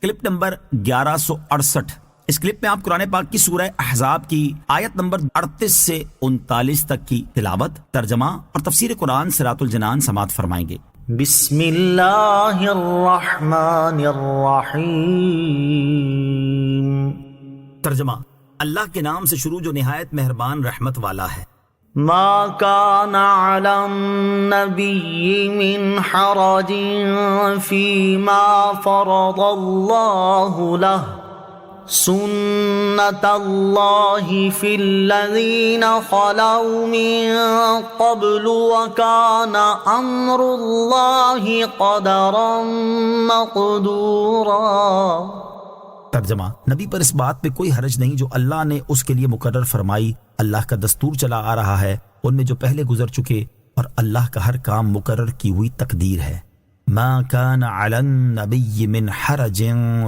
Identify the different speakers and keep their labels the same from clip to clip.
Speaker 1: Clip number 1168۔ اس clip میں آپ قرآن پاک کی سورہ احزاب کی آیت نمبر 38 سے 39 تک کی تلاوت، ترجمہ اور تفسیر قرآن صراط الجنان سماعت فرمائیں گے۔
Speaker 2: بسم اللہ الرحمن الرحیم۔
Speaker 1: ترجمہ، اللہ کے نام سے شروع جو نہایت مہربان رحمت والا ہے۔
Speaker 2: ما كان على النبي من حرج فيما فرض الله له سنة الله في الذين خلوا من قبل وكان أمر الله قدرا مقدورا۔
Speaker 1: ترجمہ، نبی پر اس بات پہ کوئی حرج نہیں جو اللہ نے اس کے لیے مقرر فرمائی۔ اللہ کا دستور چلا آ رہا ہے ان میں جو پہلے گزر چکے، اور اللہ کا ہر کام مقرر کی ہوئی تقدیر ہے۔ ما كان على النبي من حرج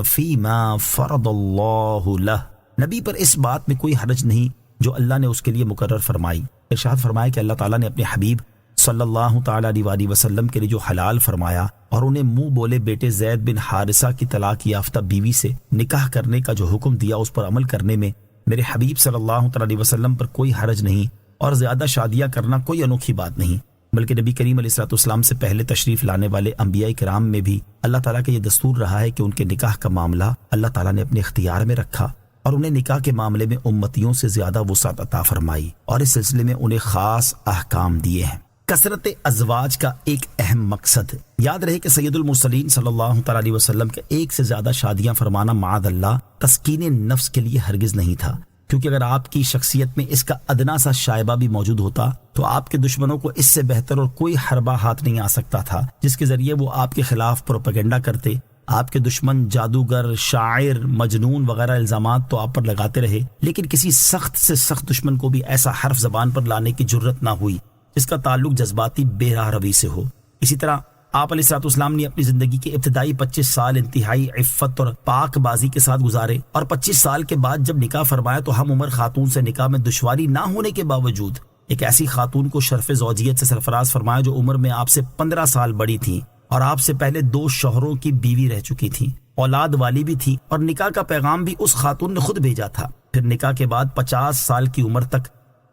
Speaker 1: فيما فرض الله له، نبی پر اس بات میں کوئی حرج نہیں جو اللہ نے اس کے لیے مقرر فرمائی۔ ارشاد فرمایا کہ اللہ تعالیٰ نے اپنے حبیب صلی اللہ تعالیٰ علیہ وسلم کے لیے جو حلال فرمایا اور انہیں منہ بولے بیٹے زید بن حارثہ کی طلاق یافتہ بیوی سے نکاح کرنے کا جو حکم دیا، اس پر عمل کرنے میں میرے حبیب صلی اللہ تعالیٰ علیہ وسلم پر کوئی حرج نہیں، اور زیادہ شادیاں کرنا کوئی انوکھی بات نہیں، بلکہ نبی کریم علیہ الصلوۃ والسلام سے پہلے تشریف لانے والے انبیاء کرام میں بھی اللہ تعالیٰ کا یہ دستور رہا ہے کہ ان کے نکاح کا معاملہ اللہ تعالیٰ نے اپنے اختیار میں رکھا، اور انہیں نکاح کے معاملے میں امتیوں سے زیادہ وسعت عطا فرمائی، اور اس سلسلے میں انہیں خاص احکام دیے ہیں۔ کثرت ازواج کا ایک اہم مقصد، یاد رہے کہ سید المرسلین صلی اللہ تعالیٰ علیہ وسلم کا ایک سے زیادہ شادیاں فرمانا معاذ اللہ تسکین نفس کے لیے ہرگز نہیں تھا، کیونکہ اگر آپ کی شخصیت میں اس کا ادنا سا شائبہ بھی موجود ہوتا تو آپ کے دشمنوں کو اس سے بہتر اور کوئی حربہ ہاتھ نہیں آ سکتا تھا جس کے ذریعے وہ آپ کے خلاف پروپیگنڈا کرتے۔ آپ کے دشمن جادوگر، شاعر، مجنون وغیرہ الزامات تو آپ پر لگاتے رہے، لیکن کسی سخت سے سخت دشمن کو بھی ایسا حرف زبان پر لانے کی جرت نہ ہوئی جس کا تعلق جذباتی بے راہ روی سے ہو۔ اسی طرح آپ علیہ الصلوۃ والسلام نے اپنی زندگی کے ابتدائی 25 سال انتہائی عفت اور پاک بازی کے ساتھ گزارے، اور 25 سال کے بعد جب نکاح فرمایا تو ہم عمر خاتون سے نکاح میں دشواری نہ ہونے کے باوجود ایک ایسی خاتون کو شرف زوجیت سے سرفراز فرمایا جو عمر میں آپ سے 15 سال بڑی تھی اور آپ سے پہلے 2 شوہروں کی بیوی رہ چکی تھی، اولاد والی بھی تھی، اور نکاح کا پیغام بھی اس خاتون نے خود بھیجا تھا۔ پھر نکاح کے بعد 50 سال کی عمر تک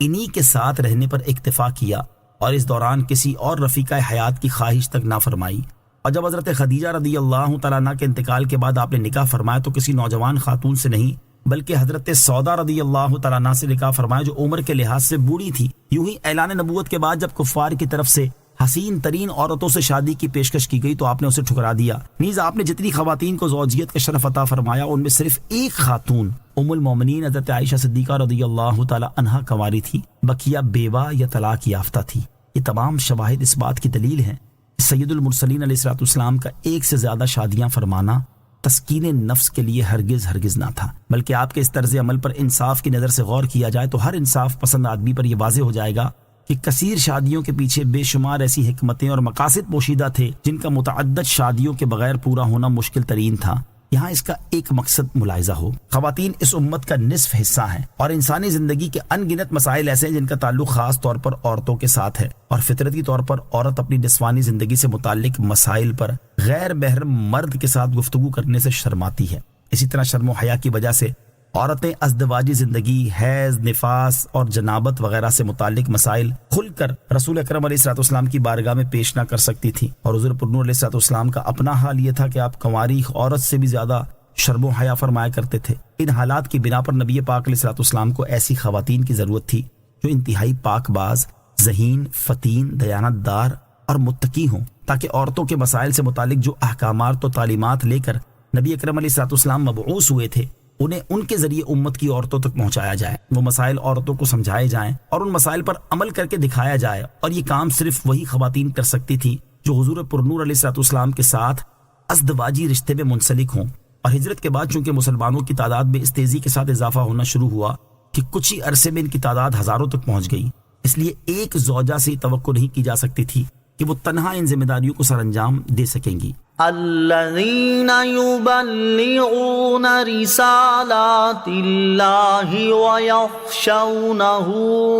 Speaker 1: انہی کے ساتھ رہنے پر اکتفا کیا، اور اس دوران کسی اور رفیقہ حیات کی خواہش تک نہ فرمائی۔ اور جب حضرت خدیجہ رضی اللہ تعالیٰ عنہ کے انتقال کے بعد آپ نے نکاح فرمایا تو کسی نوجوان خاتون سے نہیں بلکہ حضرت سودا رضی اللہ تعالیٰ عنہ سے نکاح فرمایا جو عمر کے لحاظ سے بوڑھی تھی۔ یوں ہی اعلان نبوت کے بعد جب کفار کی طرف سے حسین ترین عورتوں سے شادی کی پیشکش کی گئی تو آپ نے اسے ٹھکرا دیا۔ نیز آپ نے جتنی خواتین کو زوجیت کا شرف عطا فرمایا ان میں صرف ایک خاتون ام المومنین حضرت عائشہ صدیقہ رضی اللہ تعالیٰ عنہا کنواری تھی، بقیہ بیوہ یا طلاق یافتہ تھی۔ یہ تمام شواہد اس بات کی دلیل ہیں کہ سید المرسلین علیہ الصلوۃ والسلام کا ایک سے زیادہ شادیاں فرمانا تسکین نفس کے لیے ہرگز نہ تھا، بلکہ آپ کے اس طرز عمل پر انصاف کی نظر سے غور کیا جائے تو ہر انصاف پسند آدمی پر یہ واضح ہو جائے گا کہ کثیر شادیوں کے پیچھے بے شمار ایسی حکمتیں اور مقاصد پوشیدہ تھے جن کا متعدد شادیوں کے بغیر پورا ہونا مشکل ترین تھا۔ یہاں اس کا ایک مقصد ملاحظہ ہو، خواتین اس امت کا نصف حصہ ہیں، اور انسانی زندگی کے ان گنت مسائل ایسے ہیں جن کا تعلق خاص طور پر عورتوں کے ساتھ ہے، اور فطرتی طور پر عورت اپنی نسوانی زندگی سے متعلق مسائل پر غیر محرم مرد کے ساتھ گفتگو کرنے سے شرماتی ہے۔ اسی طرح شرم و حیا کی وجہ سے عورتیں ازدواجی زندگی، حیض، نفاس اور جنابت وغیرہ سے متعلق مسائل کھل کر رسول اکرم علیہ الصلوۃ والسلام کی بارگاہ میں پیش نہ کر سکتی تھی، اور حضور پرنور علیہ الصلوۃ والسلام کا اپنا حال یہ تھا کہ آپ کنواری عورت سے بھی زیادہ شرم و حیا فرمایا کرتے تھے۔ ان حالات کی بنا پر نبی پاک علیہ الصلوۃ والسلام کو ایسی خواتین کی ضرورت تھی جو انتہائی پاک باز، ذہین، فتین، دیانت دار اور متقی ہوں، تاکہ عورتوں کے مسائل سے متعلق جو احکامات و تعلیمات لے کر نبی اکرم علیہ الصلوۃ والسلام مبعوث ہوئے تھے انہیں ان کے ذریعے امت کی عورتوں تک پہنچایا جائے، وہ مسائل عورتوں کو سمجھائے جائیں اور ان مسائل پر عمل کر کے دکھایا جائے، اور یہ کام صرف وہی خواتین کر سکتی تھی جو حضور پرنور علیہ الصلوۃ والسلام کے ساتھ ازدواجی رشتے میں منسلک ہوں۔ اور ہجرت کے بعد چونکہ مسلمانوں کی تعداد میں اس تیزی کے ساتھ اضافہ ہونا شروع ہوا کہ کچھ ہی عرصے میں ان کی تعداد ہزاروں تک پہنچ گئی، اس لیے ایک زوجہ سے توقع نہیں کی جا سکتی تھی کہ وہ تنہا ان ذمہ داریوں کو سر انجام دے سکیں گی۔
Speaker 2: الذين يبلغون رسالات الله ويخشونه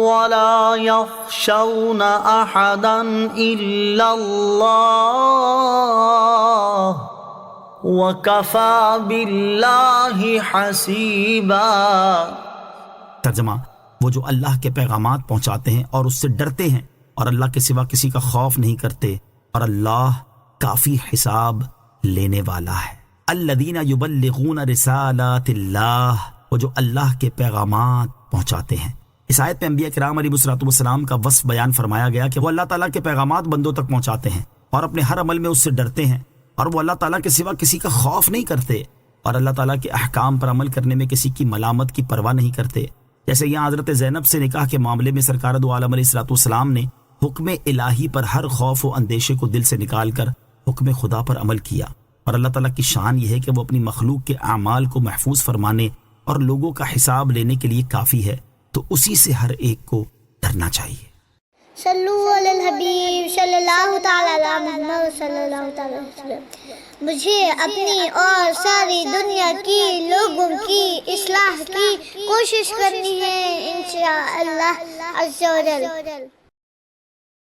Speaker 2: ولا يخشون أحدا إلا الله وَكَفَى بِاللَّهِ حَسِيبًا۔
Speaker 1: ترجمہ، وہ جو اللہ کے پیغامات پہنچاتے ہیں اور اس سے ڈرتے ہیں اور اللہ کے سوا کسی کا خوف نہیں کرتے، اور اللہ کافی حساب لینے والا ہے۔ الذین یبلغون رسالات اللہ، وہ جو اللہ کے پیغامات پہنچاتے ہیں۔ اس آیت میں انبیاء کرام علیہ الصلوۃ والسلام کا وصف بیان فرمایا گیا کہ وہ اللہ تعالیٰ کے پیغامات بندوں تک پہنچاتے ہیں اور اپنے ہر عمل میں اس سے ڈرتے ہیں، اور وہ اللہ تعالیٰ کے سوا کسی کا خوف نہیں کرتے، اور اللہ تعالیٰ کے احکام پر عمل کرنے میں کسی کی ملامت کی پرواہ نہیں کرتے۔ جیسے یہاں حضرت زینب سے نکاح کے معاملے میں سرکار دو عالم علیہ الصلوۃ والسلام نے حکم الہی پر ہر خوف و اندیشے کو دل سے نکال کر حکم خدا پر عمل کیا، اور اللہ تعالیٰ کی شان یہ ہے کہ وہ اپنی مخلوق کے اعمال کو محفوظ فرمانے اور لوگوں کا حساب لینے کے لیے کافی ہے، تو اسی سے ہر ایک کو ڈرنا چاہیے۔
Speaker 3: صلو علی الحبیب صلی اللہ تعالی علی محمد صلی اللہ تعالی علیہ وسلم۔ مجھے اپنی اور ساری دنیا کی لوگوں کی اصلاح کی کوشش کرنی ہے انشاءاللہ عز و جل۔